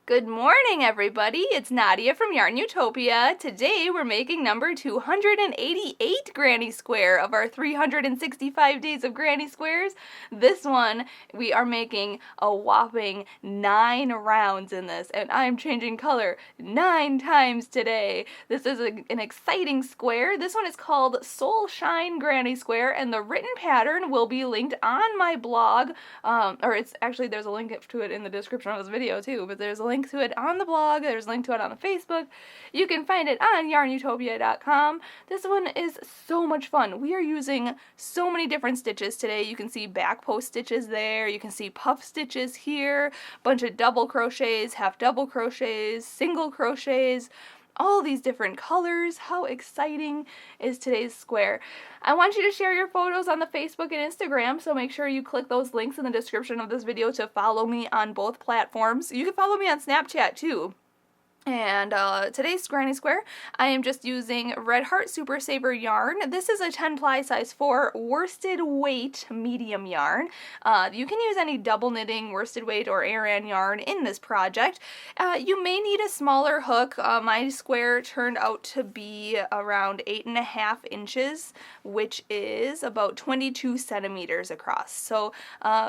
Good morning, everybody. It's Nadia from YARNutopia. Today we're making number 288 Granny Square of our 365 days of Granny Squares. This one, we are making a whopping 9 rounds in this, and I'm changing color 9 times today. This is an exciting square. This one is called Soul Shine Granny Square, and the written pattern will be linked on my blog. There's a link to it in the description of this video too, but there's a link to it on the blog, there's a link to it on the Facebook. You can find it on YARNutopia.com. This one is so much fun. We are using so many different stitches today. You can see back post stitches there, you can see puff stitches here, bunch of double crochets, half double crochets, single crochets, all these different colors. How exciting is today's square? I want you to share your photos on the Facebook and Instagram, so make sure you click those links in the description of this video to follow me on both platforms. You can follow me on Snapchat too. And today's Granny Square, I am just using Red Heart Super Saver yarn. This is a 10 ply size 4 worsted weight medium yarn. You can use any double knitting, worsted weight, or Aran yarn in this project. You may need a smaller hook. My square turned out to be around 8.5 inches, which is about 22 centimeters across. So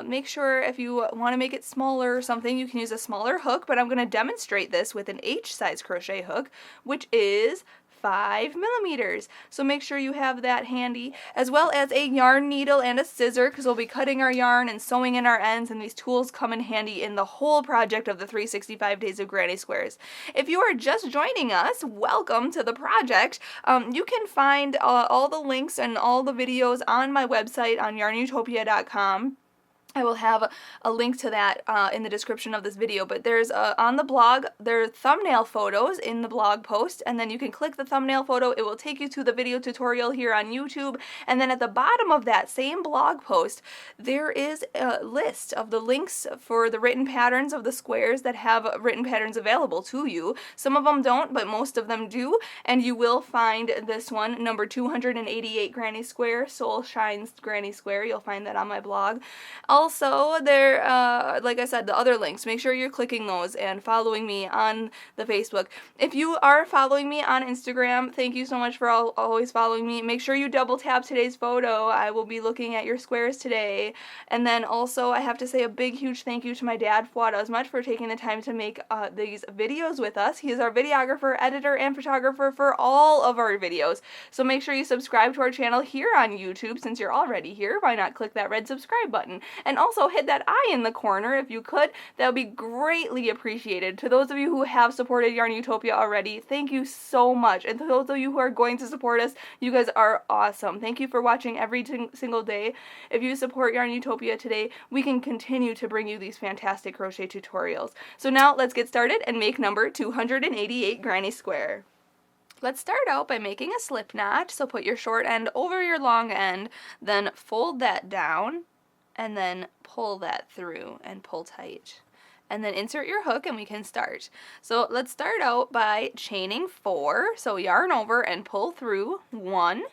make sure if you want to make it smaller or something, you can use a smaller hook, but I'm going to demonstrate this with an size crochet hook, which is 5 millimeters. So make sure you have that handy, as well as a yarn needle and a scissor, because we'll be cutting our yarn and sewing in our ends, and these tools come in handy in the whole project of the 365 days of Granny Squares. If you are just joining us, welcome to the project. You can find all the links and all the videos on my website on YARNutopia.com. I will have a link to that in the description of this video, but there's on the blog, there are thumbnail photos in the blog post, and then you can click the thumbnail photo. It will take you to the video tutorial here on YouTube, and then at the bottom of that same blog post, there is a list of the links for the written patterns of the squares that have written patterns available to you. Some of them don't, but most of them do, and you will find this one, number 288 Granny Square, Soul Shines Granny Square. You'll find that on my blog. Also, there, like I said, the other links, make sure you're clicking those and following me on the Facebook. If you are following me on Instagram, thank you so much for always following me. Make sure you double tap today's photo. I will be looking at your squares today. And then also, I have to say a big, huge thank you to my dad, Fuad, Azmat, for taking the time to make these videos with us. He is our videographer, editor, and photographer for all of our videos. So make sure you subscribe to our channel here on YouTube. Since you're already here, why not click that red subscribe button? And also hit that I in the corner if you could. That would be greatly appreciated. To those of you who have supported YARNutopia already, thank you so much. And to those of you who are going to support us, you guys are awesome. Thank you for watching every single day. If you support YARNutopia today, we can continue to bring you these fantastic crochet tutorials. So now let's get started and make number 288 Granny Square. Let's start out by making a slip knot. So put your short end over your long end, then fold that down, and then pull that through and pull tight. And then insert your hook and we can start. So let's start out by chaining 4. So yarn over and pull through 1,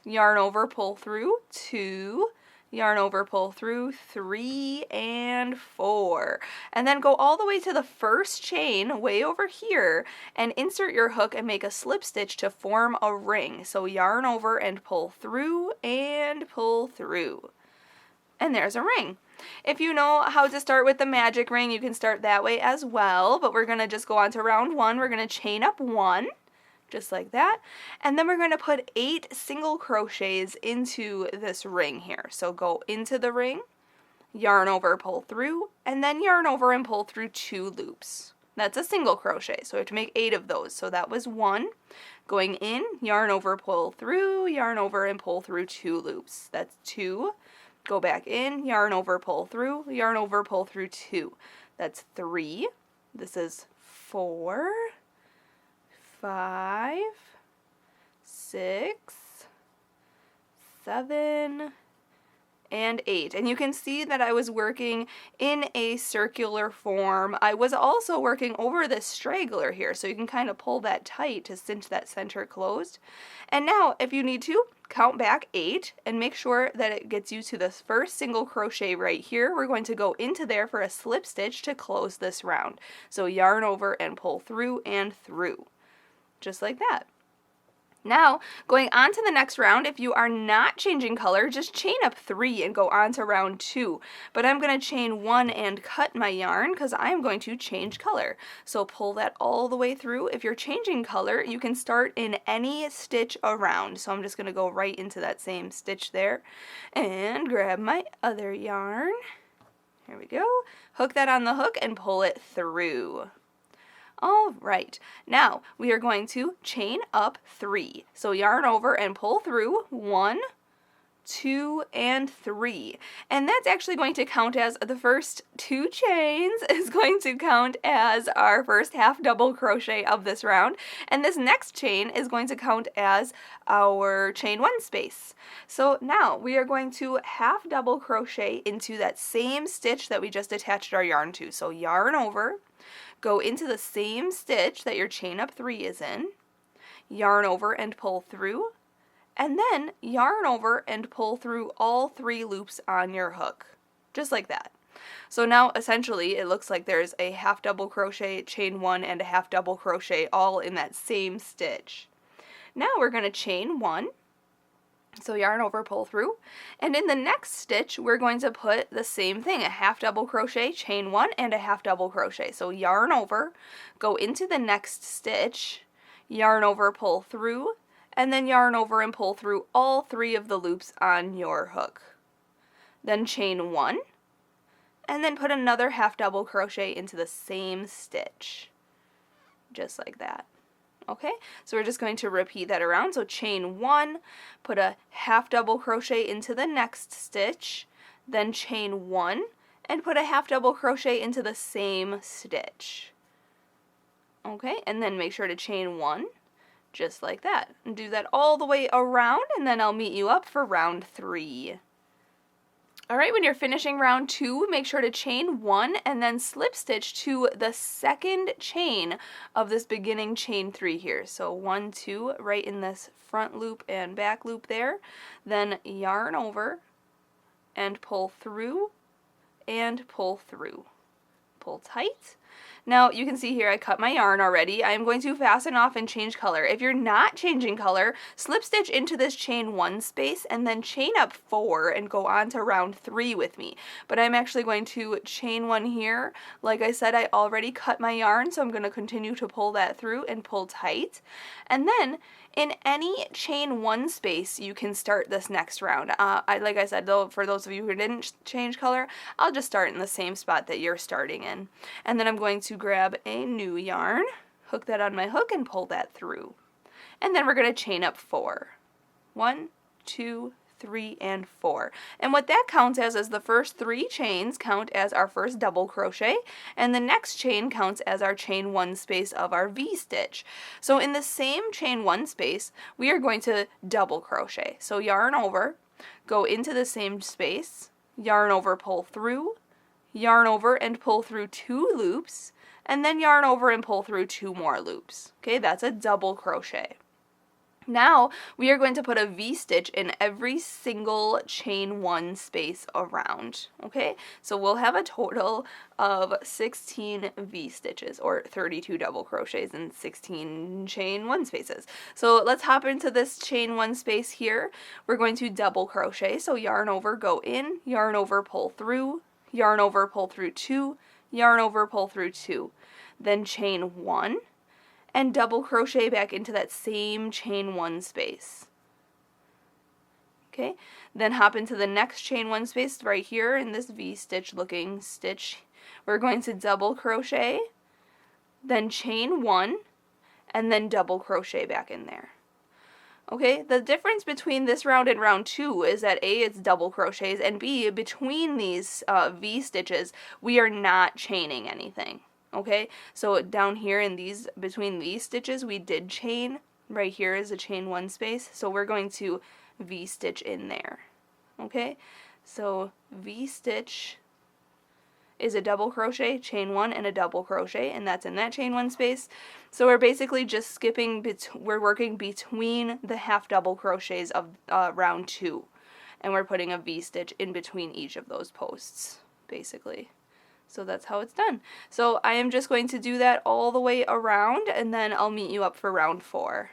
yarn over, pull through 2, yarn over, pull through 3 and 4. And then go all the way to the first chain way over here and insert your hook and make a slip stitch to form a ring. So yarn over and pull through and pull through. And there's a ring. If you know how to start with the magic ring, you can start that way as well, but we're going to just go on to round 1. We're going to chain up 1, just like that, and then we're going to put 8 single crochets into this ring here. So go into the ring, yarn over, pull through, and then yarn over and pull through 2 loops. That's a single crochet, so we have to make 8 of those. So that was 1. Going in, yarn over, pull through, yarn over, and pull through 2 loops. That's 2. Go back in, yarn over, pull through, yarn over, pull through 2. That's 3. This is 4, 5, 6, 7, and 8. And you can see that I was working in a circular form. I was also working over this straggler here, so you can kind of pull that tight to cinch that center closed. And now, if you need to, count back 8 and make sure that it gets you to this first single crochet right here. We're going to go into there for a slip stitch to close this round. So yarn over and pull through and through, just like that. Now, going on to the next round, if you are not changing color, just chain up 3 and go on to round 2. But I'm going to chain 1 and cut my yarn because I'm going to change color. So pull that all the way through. If you're changing color, you can start in any stitch around. So I'm just going to go right into that same stitch there and grab my other yarn. Here we go. Hook that on the hook and pull it through. All right, now we are going to chain up 3. So yarn over and pull through 1, 2, and 3. And that's actually going to count as the first 2 chains is going to count as our first half double crochet of this round. And this next chain is going to count as our chain 1 space. So now we are going to half double crochet into that same stitch that we just attached our yarn to. So yarn over, go into the same stitch that your chain up 3 is in, yarn over and pull through, and then yarn over and pull through all 3 loops on your hook, just like that. So now essentially it looks like there's a half double crochet, chain 1, and a half double crochet all in that same stitch. Now we're going to chain 1. So yarn over, pull through, and in the next stitch we're going to put the same thing, a half double crochet, chain 1, and a half double crochet. So yarn over, go into the next stitch, yarn over, pull through, and then yarn over and pull through all 3 of the loops on your hook. Then chain 1, and then put another half double crochet into the same stitch, just like that. Okay, so we're just going to repeat that around. So chain 1, put a half double crochet into the next stitch, then chain 1, and put a half double crochet into the same stitch. Okay, and then make sure to chain 1, just like that. And do that all the way around, and then I'll meet you up for round 3. Alright, when you're finishing round 2, make sure to chain 1 and then slip stitch to the second chain of this beginning chain 3 here. So 1, 2, right in this front loop and back loop there. Then yarn over and pull through and pull through. Pull tight. Now you can see here I cut my yarn already. I'm going to fasten off and change color. If you're not changing color, slip stitch into this chain 1 space and then chain up 4 and go on to round 3 with me. But I'm actually going to chain 1 here. Like I said, I already cut my yarn, so I'm going to continue to pull that through and pull tight. And then in any chain 1 space, you can start this next round. Like I said, though, for those of you who didn't change color, I'll just start in the same spot that you're starting in. And then I'm going to grab a new yarn, hook that on my hook, and pull that through. And then we're going to chain up 4. 1, 2, 3, and 4. And what that counts as is the first 3 chains count as our first double crochet, and the next chain counts as our chain 1 space of our V-stitch. So in the same chain 1 space, we are going to double crochet. So yarn over, go into the same space, yarn over, pull through, yarn over and pull through 2 loops, and then yarn over and pull through 2 more loops. Okay, that's a double crochet. Now we are going to put a V-stitch in every single chain 1 space around, okay? So we'll have a total of 16 V-stitches, or 32 double crochets and 16 chain 1 spaces. So let's hop into this chain 1 space here. We're going to double crochet, so yarn over, go in, yarn over, pull through, yarn over, pull through 2, yarn over, pull through 2, then chain 1, and double crochet back into that same chain 1 space. Okay, then hop into the next chain 1 space right here in this V-stitch looking stitch. We're going to double crochet, then chain 1, and then double crochet back in there. Okay, the difference between this round and round 2 is that A, it's double crochets, and B, between these V-stitches, we are not chaining anything. Okay, so down here in these, between these stitches, we did chain. Right here is a chain 1 space, so we're going to V-stitch in there. Okay, So V-stitch is a double crochet, chain 1, and a double crochet, and that's in that chain 1 space. So we're basically just skipping, we're working between the half double crochets of round 2, and we're putting a V-stitch in between each of those posts, basically. So that's how it's done. So I am just going to do that all the way around, and then I'll meet you up for round 4.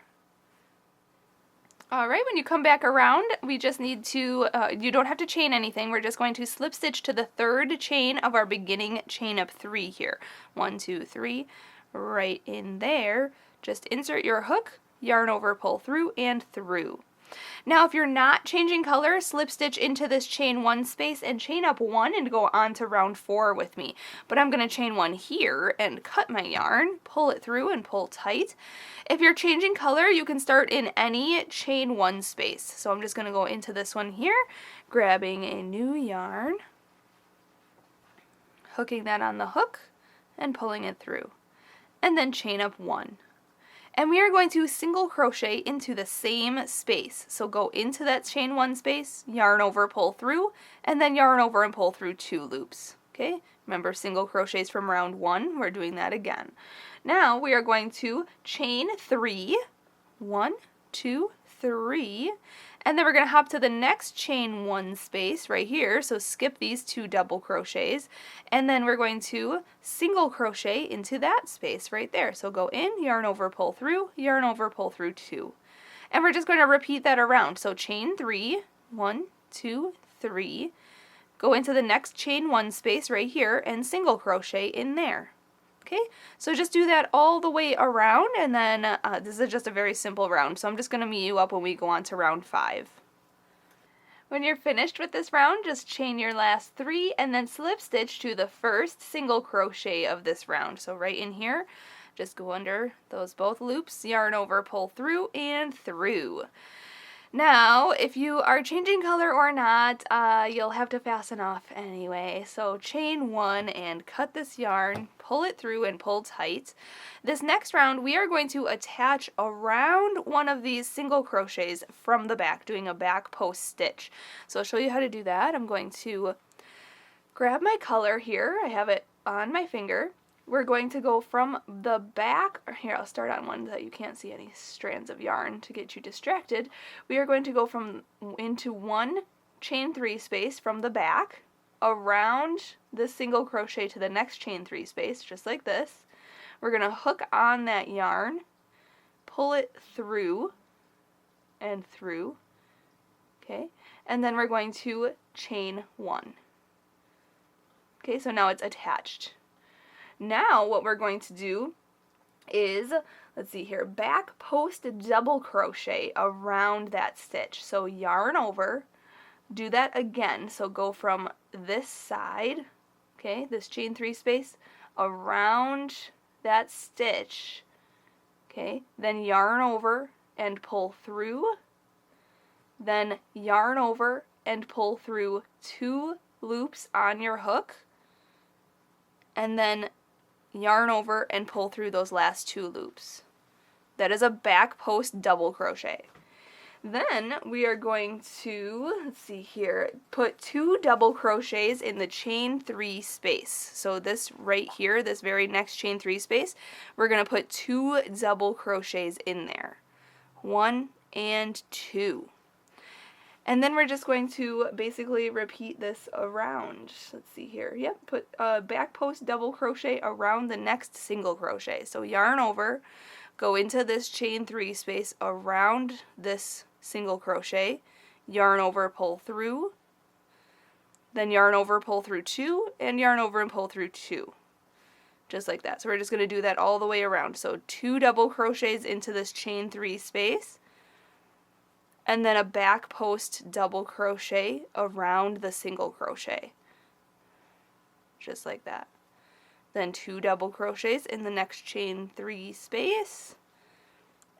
Alright, when you come back around, we just need to, you don't have to chain anything, we're just going to slip stitch to the 3rd chain of our beginning chain up 3 here. 1, 2, 3, right in there. Just insert your hook, yarn over, pull through, and through. Now if you're not changing color, slip stitch into this chain 1 space and chain up 1 and go on to round 4 with me. But I'm going to chain 1 here and cut my yarn, pull it through and pull tight. If you're changing color, you can start in any chain 1 space. So I'm just going to go into this one here, grabbing a new yarn, hooking that on the hook and pulling it through. And then chain up 1. And we are going to single crochet into the same space. So go into that chain 1 space, yarn over, pull through, and then yarn over and pull through 2 loops. Okay? Remember single crochets from round 1, we're doing that again. Now we are going to chain 3, 1, 2, 3, and then we're going to hop to the next chain 1 space right here, so skip these 2 double crochets, and then we're going to single crochet into that space right there. So go in, yarn over, pull through, yarn over, pull through 2. And we're just going to repeat that around. So chain 3, 1, 2, 3, go into the next chain 1 space right here and single crochet in there. Okay, so just do that all the way around, and then this is just a very simple round, so I'm just going to meet you up when we go on to round 5. When you're finished with this round, just chain your last 3 and then slip stitch to the first single crochet of this round. So right in here, just go under those both loops, yarn over, pull through, and through. Now, if you are changing color or not, you'll have to fasten off anyway. So chain 1 and cut this yarn, pull it through and pull tight. This next round, we are going to attach around one of these single crochets from the back, doing a back post stitch. So I'll show you how to do that. I'm going to grab my color here. I have it on my finger. We're going to go from the back, or here I'll start on one that you can't see any strands of yarn to get you distracted. We are going to go into 1 chain 3 space from the back, around this single crochet to the next chain 3 space, just like this. We're going to hook on that yarn, pull it through and through, okay, and then we're going to chain 1. Okay, so now it's attached. Now what we're going to do is, let's see here, back post double crochet around that stitch. So yarn over, do that again. So go from this side, okay, this chain 3 space, around that stitch, okay, then yarn over and pull through, then yarn over and pull through 2 loops on your hook, and then yarn over and pull through those last 2 loops. That is a back post double crochet. Then we are going to, let's see here, put 2 double crochets in the chain 3 space. So this right here, this very next chain 3 space, we're going to put 2 double crochets in there. 1 and 2. And then we're just going to basically repeat this around. Let's see here. Yep, put a back post double crochet around the next single crochet. So yarn over, go into this chain 3 space around this single crochet, yarn over, pull through, then yarn over, pull through 2, and yarn over and pull through 2. Just like that. So we're just going to do that all the way around. So 2 double crochets into this chain 3 space, and then a back post double crochet around the single crochet, just like that. Then 2 double crochets in the next chain 3 space,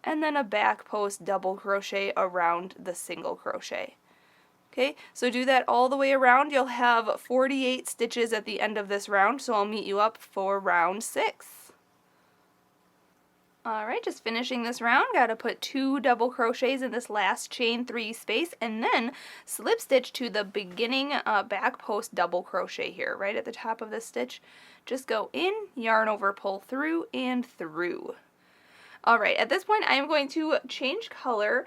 and then a back post double crochet around the single crochet. Okay, so do that all the way around. You'll have 48 stitches at the end of this round, so I'll meet you up for round 6. Alright, just finishing this round, gotta put 2 double crochets in this last chain 3 space, and then slip stitch to the beginning back post double crochet here, right at the top of this stitch. Just go in, yarn over, pull through, and through. Alright, at this point I am going to change color.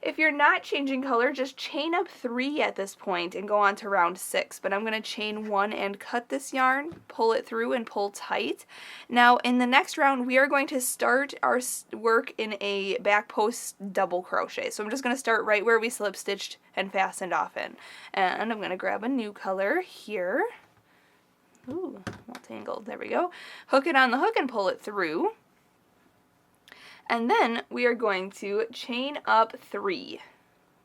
If you're not changing color, just chain up 3 at this point and go on to round 6. But I'm going to chain 1 and cut this yarn, pull it through and pull tight. Now in the next round we are going to start our work in a back post double crochet. So I'm just going to start right where we slip stitched and fastened off in. And I'm going to grab a new color here. Ooh, all tangled. There we go. Hook it on the hook and pull it through. And then we are going to chain up 3.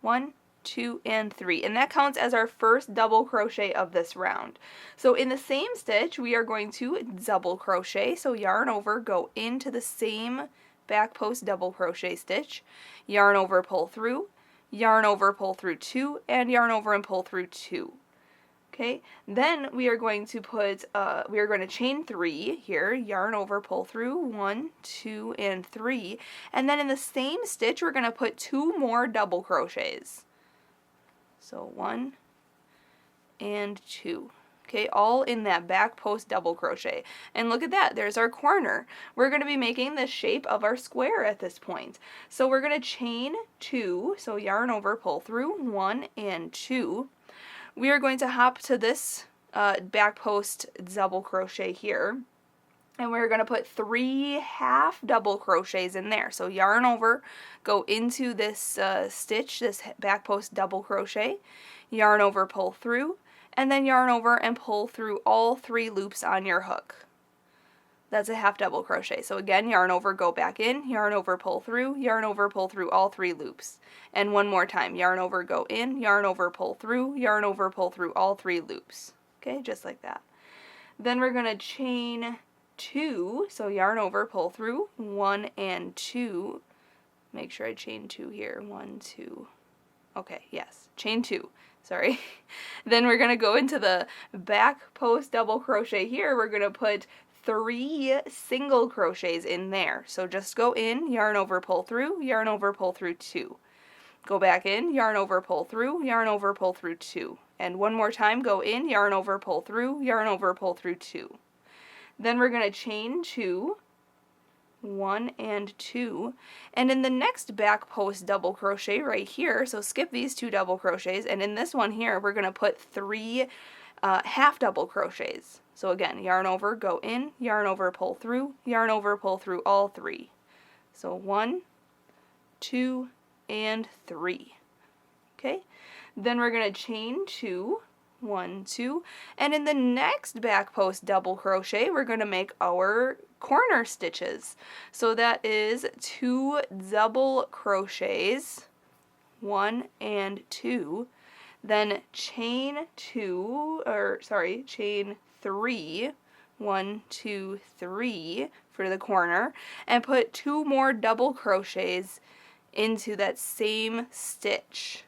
1, 2, and 3. And that counts as our first double crochet of this round. So in the same stitch, we are going to double crochet. So yarn over, go into the same back post double crochet stitch, yarn over, pull through, yarn over, pull through 2, and yarn over and pull through 2. Okay, then we are going to chain 3 here, yarn over, pull through, 1, 2, and 3, and then in the same stitch we're going to put 2 more double crochets. So 1 and 2. Okay, all in that back post double crochet. And look at that, there's our corner. We're going to be making the shape of our square at this point. So we're going to chain 2, so yarn over, pull through, 1 and 2. We are going to hop to this back post double crochet here, and we're going to put 3 half double crochets in there. So yarn over, go into this stitch, this back post double crochet, yarn over, pull through, and then yarn over and pull through all 3 loops on your hook. That's a half double crochet. So again, yarn over, go back in, yarn over, pull through, yarn over, pull through all 3 loops. And one more time, yarn over, go in, yarn over, pull through, yarn over, pull through all 3 loops. Okay, just like that. Then we're going to chain 2, so yarn over, pull through, 1 and 2. Make sure I chain 2 here, 1, 2. Okay, yes, chain 2. Sorry. Then we're going to go into the back post double crochet here. We're going to put 3 single crochets in there. So just go in, yarn over, pull through, yarn over, pull through 2. Go back in, yarn over, pull through, yarn over, pull through 2. And one more time, go in, yarn over, pull through, yarn over, pull through 2. Then we're going to chain 2, 1 and 2. And in the next back post double crochet right here, so skip these 2 double crochets, and in this one here, we're going to put 3 half double crochets. So again, yarn over, go in, yarn over, pull through, yarn over, pull through all 3. So 1, 2, and 3. Okay, then we're going to chain 2, 1, 2, and in the next back post double crochet, we're going to make our corner stitches. So that is 2 double crochets, 1 and 2, then chain 3, 1, 2, 3 for the corner, and put 2 more double crochets into that same stitch.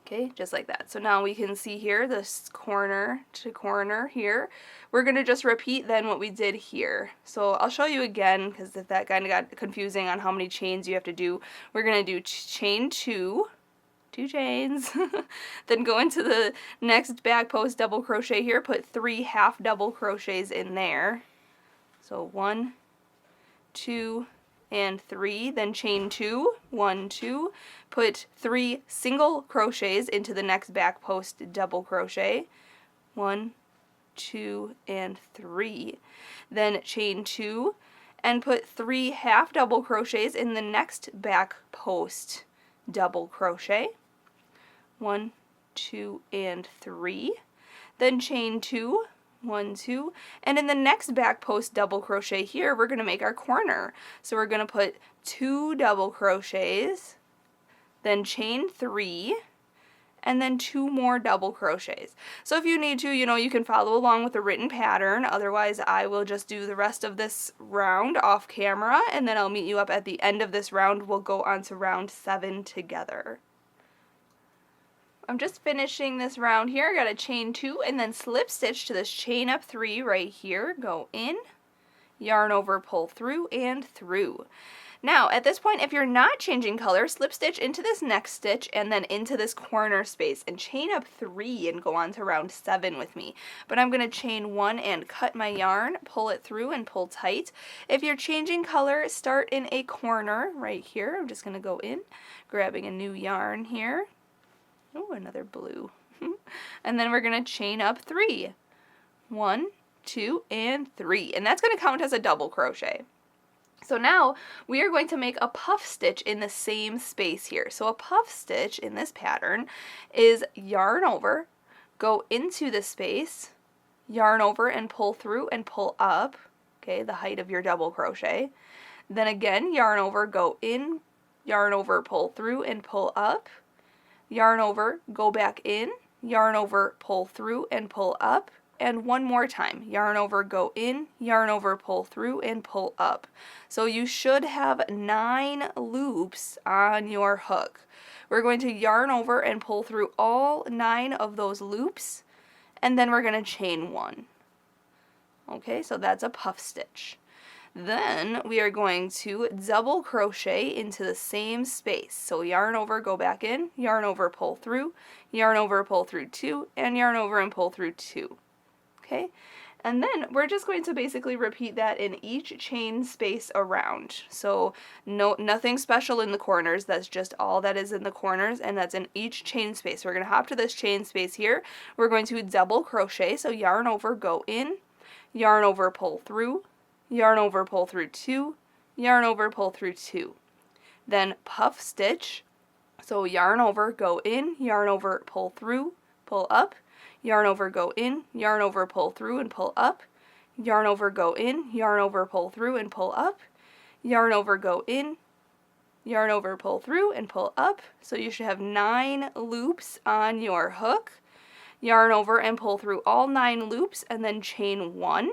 Okay, just like that. So now we can see here this corner to corner here. We're going to just repeat then what we did here. So I'll show you again, because if that kind of got confusing on how many chains you have to do, we're going to do chain 2 chains, then go into the next back post double crochet here, put 3 half double crochets in there. So 1, 2, and 3, then chain 2, 1, 2, put 3 single crochets into the next back post double crochet, 1, 2, and 3, then chain 2, and put 3 half double crochets in the next back post double crochet, 1, 2, and 3, then chain 2, 1, 2, and in the next back post double crochet here, we're going to make our corner. So we're going to put 2 double crochets, then chain 3, and then 2 more double crochets. So if you need to, you can follow along with the written pattern. Otherwise, I will just do the rest of this round off camera, and then I'll meet you up at the end of this round. We'll go on to round 7 together. I'm just finishing this round here. I got a chain 2 and then slip stitch to this chain up 3 right here. Go in, yarn over, pull through, and through. Now, at this point, if you're not changing color, slip stitch into this next stitch and then into this corner space and chain up 3 and go on to round 7 with me. But I'm going to chain 1 and cut my yarn, pull it through and pull tight. If you're changing color, start in a corner right here. I'm just going to go in, grabbing a new yarn here. Oh, another blue. And then we're going to chain up 3. 1, 2, and 3. And that's going to count as a double crochet. So now we are going to make a puff stitch in the same space here. So a puff stitch in this pattern is yarn over, go into the space, yarn over and pull through and pull up, okay, the height of your double crochet. Then again, yarn over, go in, yarn over, pull through and pull up, yarn over, go back in, yarn over, pull through and pull up, and one more time, yarn over, go in, yarn over, pull through, and pull up. So you should have 9 loops on your hook. We're going to yarn over and pull through all 9 of those loops, and then we're going to chain 1. Okay, so that's a puff stitch. Then we are going to double crochet into the same space. So yarn over, go back in, yarn over, pull through, yarn over, pull through 2, and yarn over and pull through 2. Okay, and then we're just going to basically repeat that in each chain space around. So nothing special in the corners, that's just all that is in the corners, and that's in each chain space. We're going to hop to this chain space here. We're going to double crochet, so yarn over, go in, yarn over, pull through, yarn over, pull through 2, yarn over, pull through 2. Then puff stitch, so yarn over, go in, yarn over, pull through, pull up, yarn over, go in, yarn over, pull through and pull up, yarn over, go in, yarn over, pull through and pull up, yarn over, go in, yarn over, pull through and pull up. So you should have 9 loops on your hook. Yarn over and pull through all 9 loops and then chain 1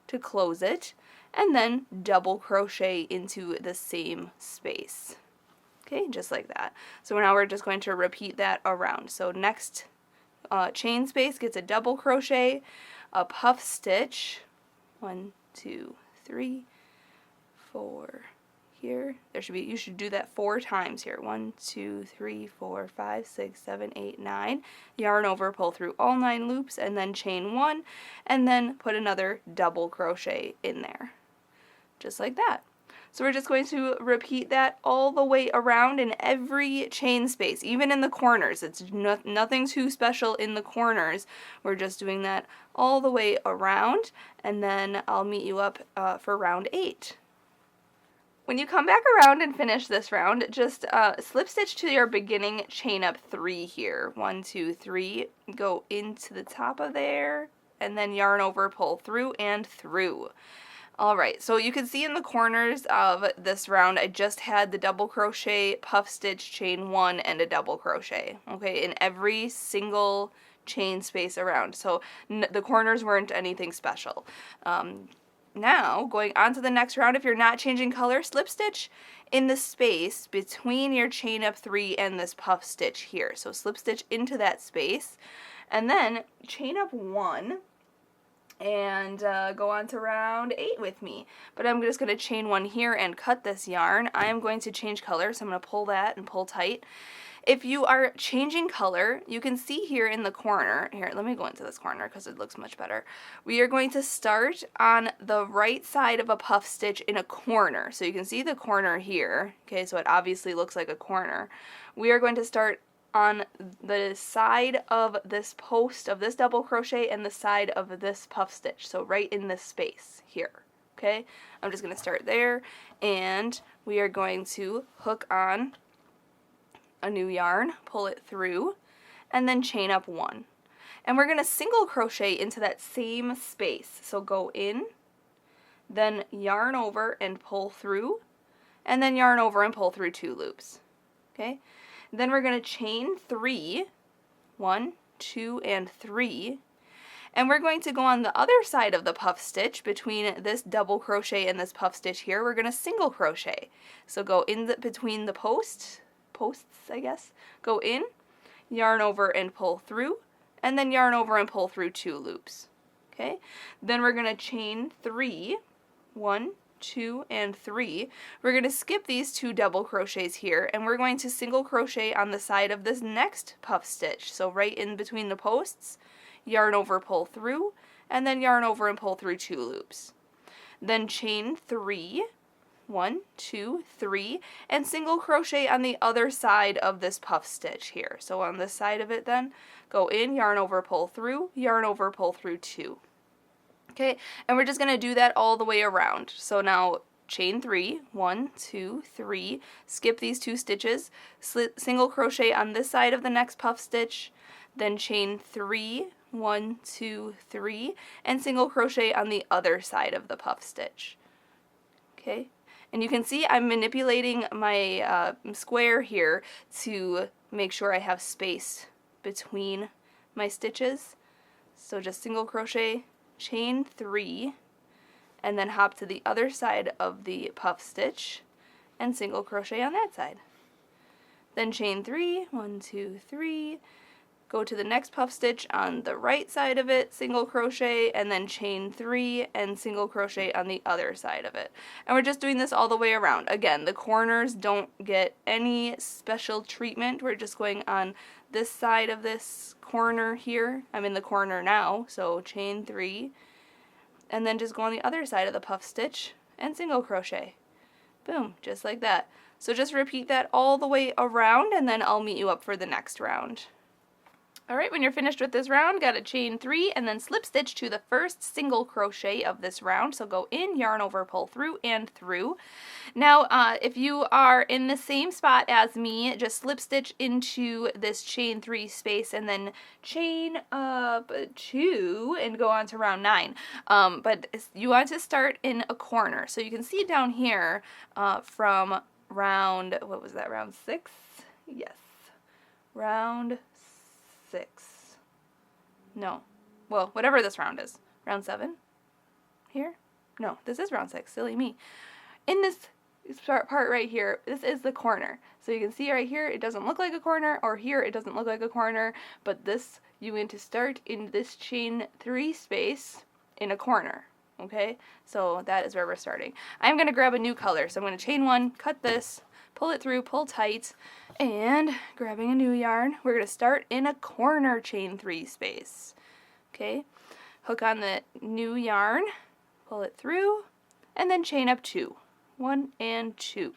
to close it, and then double crochet into the same space. Okay, just like that. So now we're just going to repeat that around. So next chain space gets a double crochet, a puff stitch, 1, 2, 3, 4 here. You should do that 4 times here. 1, 2, 3, 4, 5, 6, 7, 8, 9. Yarn over, pull through all 9 loops, and then chain 1, and then put another double crochet in there. Just like that. So we're just going to repeat that all the way around in every chain space, even in the corners. It's nothing too special in the corners. We're just doing that all the way around, and then I'll meet you up for round 8. When you come back around and finish this round, just slip stitch to your beginning chain up 3 here. 1, 2, 3, go into the top of there, and then yarn over, pull through, and through. Alright, so you can see in the corners of this round, I just had the double crochet, puff stitch, chain 1, and a double crochet, okay, in every single chain space around. So the corners weren't anything special. Now, going on to the next round, if you're not changing color, slip stitch in the space between your chain up 3 and this puff stitch here. So slip stitch into that space, and then chain up 1, and go on to round 8 with me. But I'm just going to chain 1 here and cut this yarn. I am going to change color, so I'm going to pull that and pull tight. If you are changing color, you can see here in the corner, here, let me go into this corner because it looks much better. We are going to start on the right side of a puff stitch in a corner. So you can see the corner here, okay, so it obviously looks like a corner. We are going to start on the side of this post of this double crochet and the side of this puff stitch, so right in this space here, okay? I'm just going to start there, and we are going to hook on a new yarn, pull it through, and then chain up 1. And we're going to single crochet into that same space, so go in, then yarn over and pull through, and then yarn over and pull through 2 loops, okay? Then we're going to chain 3, 1, 2, and 3, and we're going to go on the other side of the puff stitch between this double crochet and this puff stitch here. We're going to single crochet. So go in between the posts, I guess. Go in, yarn over and pull through, and then yarn over and pull through 2 loops. Okay? Then we're going to chain 3, 1, 2, and 3. We're going to skip these 2 double crochets here, and we're going to single crochet on the side of this next puff stitch. So right in between the posts, yarn over, pull through, and then yarn over and pull through 2 loops. Then chain 3, 1, 2, 3, and single crochet on the other side of this puff stitch here. So on this side of it then, go in, yarn over, pull through, yarn over, pull through 2. Okay, and we're just going to do that all the way around. So now chain 3, 1, 2, 3, skip these 2 stitches, single crochet on this side of the next puff stitch, then chain 3, 1, 2, 3, and single crochet on the other side of the puff stitch. Okay, and you can see I'm manipulating my square here to make sure I have space between my stitches. So just single crochet, chain 3, and then hop to the other side of the puff stitch and single crochet on that side. Then chain 3, 1, 2, 3, go to the next puff stitch on the right side of it, single crochet, and then chain 3 and single crochet on the other side of it. And we're just doing this all the way around. Again, the corners don't get any special treatment. We're just going on this side of this corner here. I'm in the corner now, so chain 3, and then just go on the other side of the puff stitch and single crochet. Boom, just like that. So just repeat that all the way around, and then I'll meet you up for the next round. Alright, when you're finished with this round, got to chain 3 and then slip stitch to the first single crochet of this round. So go in, yarn over, pull through, and through. Now, if you are in the same spot as me, just slip stitch into this chain 3 space and then chain up 2 and go on to round 9. But you want to start in a corner. So you can see down here from round, what was that, round 6? Yes. Round 6. No. Well, whatever this round is. Round 7? Here? No, this is round 6. Silly me. In this part right here, this is the corner. So you can see right here, it doesn't look like a corner, or here, it doesn't look like a corner, but this, you want to start in this chain 3 space in a corner. Okay? So that is where we're starting. I'm going to grab a new color. So I'm going to chain 1, cut this, pull it through, pull tight, and grabbing a new yarn, we're going to start in a corner chain 3 space. Okay, hook on the new yarn, pull it through, and then chain up 2. 1 and 2.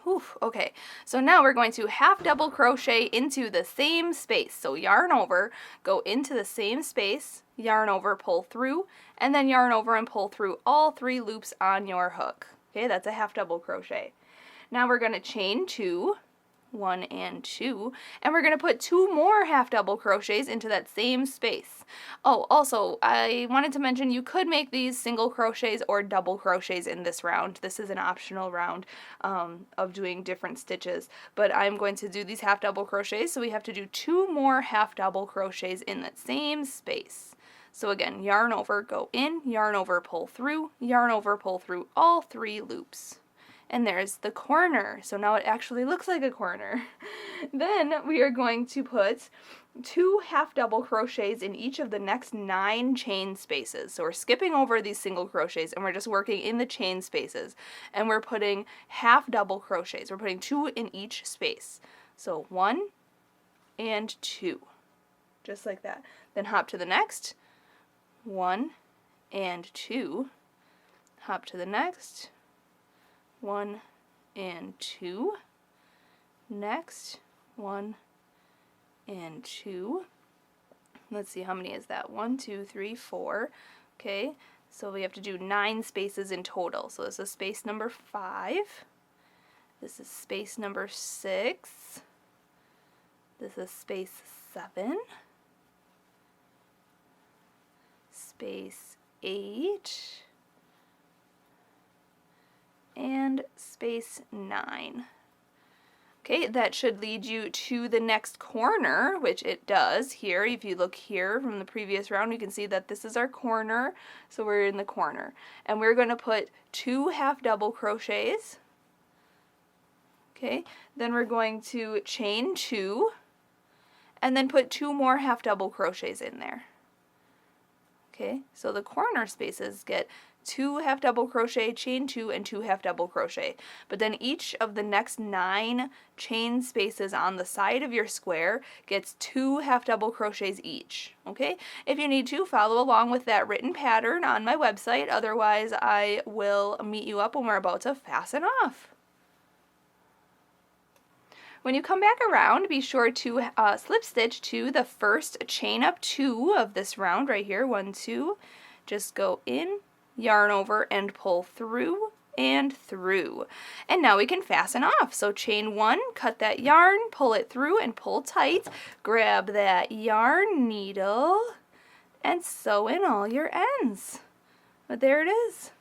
Whew, okay, so now we're going to half double crochet into the same space. So yarn over, go into the same space, yarn over, pull through, and then yarn over and pull through all 3 loops on your hook. Okay, that's a half double crochet. Now we're going to chain 2, 1 and 2, and we're going to put 2 more half double crochets into that same space. Oh, also, I wanted to mention you could make these single crochets or double crochets in this round. This is an optional round of doing different stitches, but I'm going to do these half double crochets, so we have to do 2 more half double crochets in that same space. So again, yarn over, go in, yarn over, pull through, yarn over, pull through all 3 loops. And there's the corner. So now it actually looks like a corner. Then we are going to put 2 half double crochets in each of the next 9 chain spaces. So we're skipping over these single crochets and we're just working in the chain spaces. And we're putting half double crochets. We're putting 2 in each space. So 1 and 2. Just like that. Then hop to the next. 1 and 2. Hop to the next. 1 and 2. Next, 1 and 2. Let's see, how many is that? 1, 2, 3, 4. Okay, so we have to do 9 spaces in total. So this is space number 5. This is space number 6. This is space 7. Space 8. And space 9. Okay, that should lead you to the next corner, which it does here. If you look here from the previous round, you can see that this is our corner, so we're in the corner. And we're going to put 2 half double crochets. Okay, then we're going to chain 2, and then put 2 more half double crochets in there. Okay, so the corner spaces get 2 half double crochet, chain 2, and 2 half double crochet. But then each of the next 9 chain spaces on the side of your square gets 2 half double crochets each. Okay? If you need to, follow along with that written pattern on my website. Otherwise, I will meet you up when we're about to fasten off. When you come back around, be sure to slip stitch to the first chain up 2 of this round right here, 1, 2. Just go in, yarn over, and pull through and through. And now we can fasten off. So chain 1, cut that yarn, pull it through and pull tight. Grab that yarn needle and sew in all your ends. But there it is.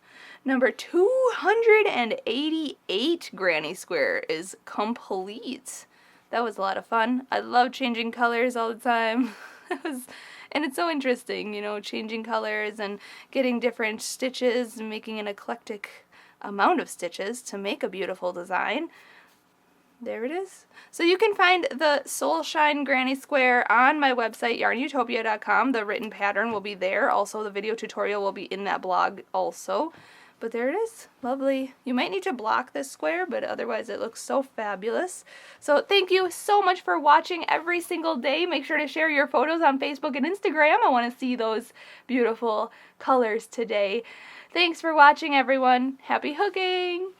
Number 288 granny square is complete. That was a lot of fun. I love changing colors all the time. And it's so interesting, you know, changing colors and getting different stitches and making an eclectic amount of stitches to make a beautiful design. There it is. So you can find the Soul Shine Granny Square on my website, YARNutopia.com. The written pattern will be there. Also, the video tutorial will be in that blog also. But there it is. Lovely. You might need to block this square, but otherwise it looks so fabulous. So thank you so much for watching every single day. Make sure to share your photos on Facebook and Instagram. I want to see those beautiful colors today. Thanks for watching, everyone. Happy hooking!